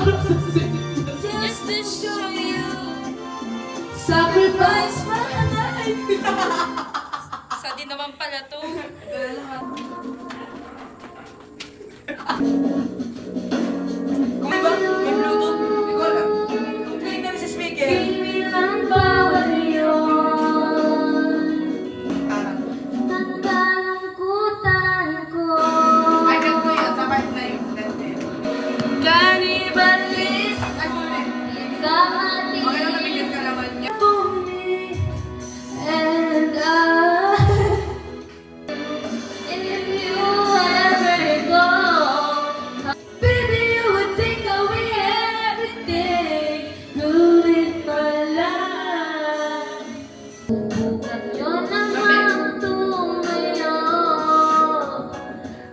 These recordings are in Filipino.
Just to show you Sacrifice my life. sa din naman pala to. Kung ba? May Bluetooth? Hindi ko alam. Kung play na si speaker. Kailan bawal yun? Parang. Nagkalangkutan ko. Ay, ganito yun. Sa part na yun. Cannibalism. Ay, sorry. Kamati. Okay lang, nabigyan ka naman niya. And if you ever go, baby, you would take away everything. Do it for love. Bukat yun ang mga tumayo.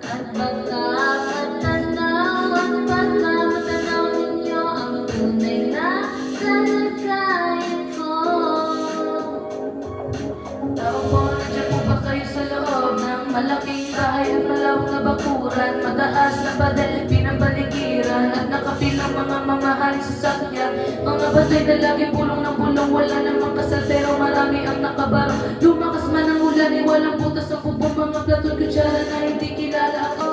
At pagkakatanaw at pagkamatanaw ninyo ang tunay na kalagayan ko. Tao po, nandiyan po ba kayo sa loob ng malaking bahay at malawak na bakuran? Mataas na badal, pinabaligiran at nakapilang mga mamahaling sasakyan. Mga batay na lagi pulong ng pulong, wala namang kasal pero marami ang nakabaro. Lumakas man ang ulan, walang butas sa kubong, mga platon kutsara na hindi kilala ako.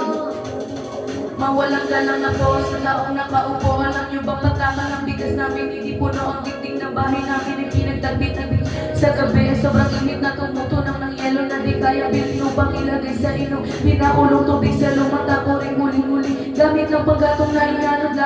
Mawalang galang na po sa taong nakaupo. Alam niyo bang pagkakan ng bigas namin hindi puno ang dingding ng bahay namin ay pinagtagbit-tagbit sa gabi. Sobrang init na tumutunan ng yelo na di kaya bilino bang ilagay sa inom. Pinakulong tubig sa lumata ko rin muli-muli gamit ng paggatong na inanod lang.